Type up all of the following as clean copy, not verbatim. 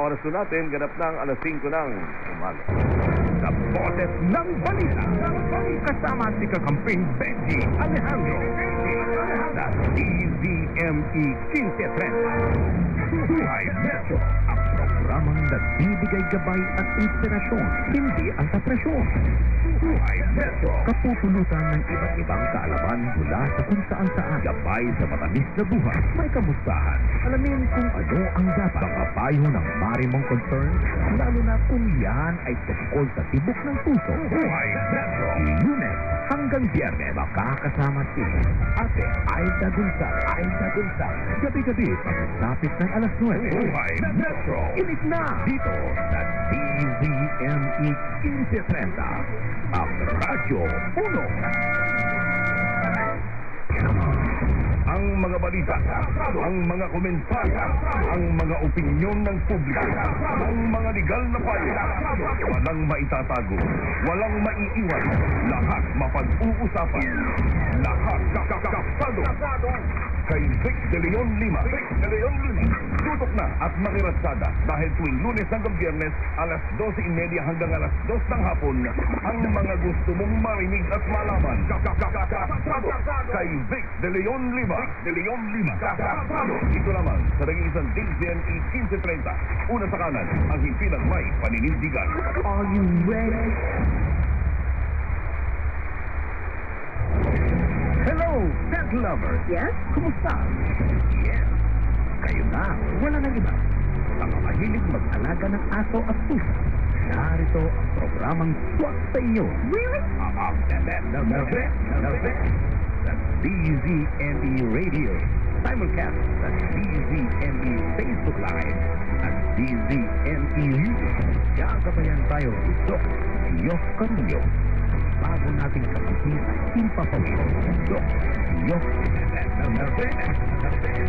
oras po natin, ganap ng alas 5 ng umaga. Sa boses ng balita, kasama si kakamping Benji Alejandro sa DZME 1530. Buhay Metro, ang programang nagbibigay gabay at inspirasyon, hindi ang tapresyon. Buhay Metro, kapupulutan ng iba't ibang kaalaman mula sa kung saan gabay sa matamis na buhay. May kamustahan, alamin kung ano ang dapat mga payo ng marimong concern, lalo na kung yan ay tungkol sa tibok ng puso. Buhay Metro, Lunes hanggang Biyernes, makakasama si Ate Aida Gonzales. Gabi-gabi, pagkasapit ng alas 9. Buhay Metro, init na dito sa DZME 1530. Ang Radyo 1. Ang mga balita, ang mga komentaryo, ang mga opinyon ng publiko, ang mga legal na payo, walang maitatago, walang maiiwan, lahat mapag-uusapan, lahat kakakasado. Kay Vic De Leon Lima, tutok na at makiratsada dahil tuwing Lunes hanggang Biyernes, alas 12:30 hanggang alas 2 ng hapon, ang mga gusto mong marinig at malaman. Kakakasado kay Vic De Leon Lima. Kakakasado. Ito naman sa nag-iisang DZME 1530. Una sa kanan, ang himpilang may paninindigan. Are you ready? Hello, pet lovers! Yes? Kumusta? Yes. Kayo na, wala nang iba. Sa mga mahilig mag-alaga ng aso at pusa, narito ang programang swak sa inyo. Really? Sa DZME Radio, simulcast sa DZME Facebook Live at DZME YouTube. Kagabayan tayo ito, Diyos Carullo. Bago nating kapatid sa Himpapawid, Diyos,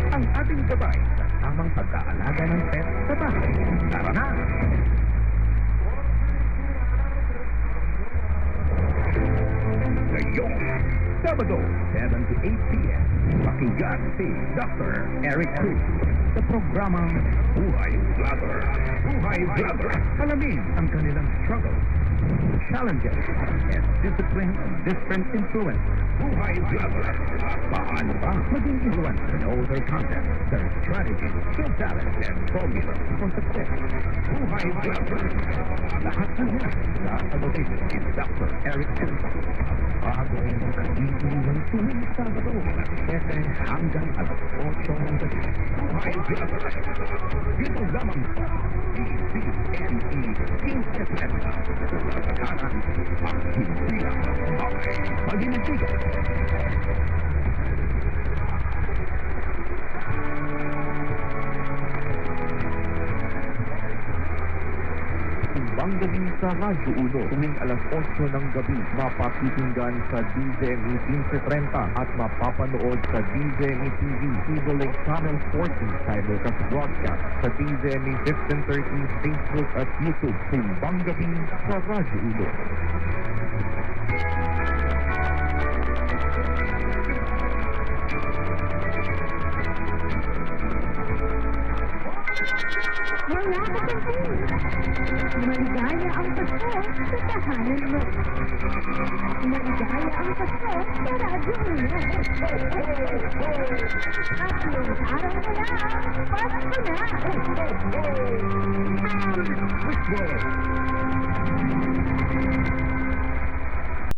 ang ating gabay sa tamang pagkaalaga ng pet sa bahay. Tara na! Ngayong Sabado, 7 to 8 p.m. Pakinggan si Dr. Eric Cruz sa programang Buhay Vlogger. Alamin ang kanilang struggles, challenges, and discipline of different influences. Buhay Vlogger. Paano ba maging influencer? Know their content, their strategies, their talents, and formulas for success. Buhay Vlogger. Lahat ng yan sasagutin ni Dr. Eric Cruz. Bagoin ang kagigilan tuwing Sabado, 7 hanggang alas 8 ng gabi. Buhay Vlogger. Dito lamang sa DZME 1530. Sa kanan, ang himpilang may paninindigan. Tumbang gabi sa Radyo 1, tuwing alas 8 ng gabi, mapakikinggan sa DZME 1530 at mapapanood sa DZME TV, Eagle Channel 14, simulcast broadcast sa DZME 1530 Facebook at YouTube. Tumbang gabi sa Radyo 1. Mga kapatid, maligaya ang Pasko sa tahanan mo. Maligaya ang Pasko sa Radyo 1. At ngayong araw mo na, Pasko na!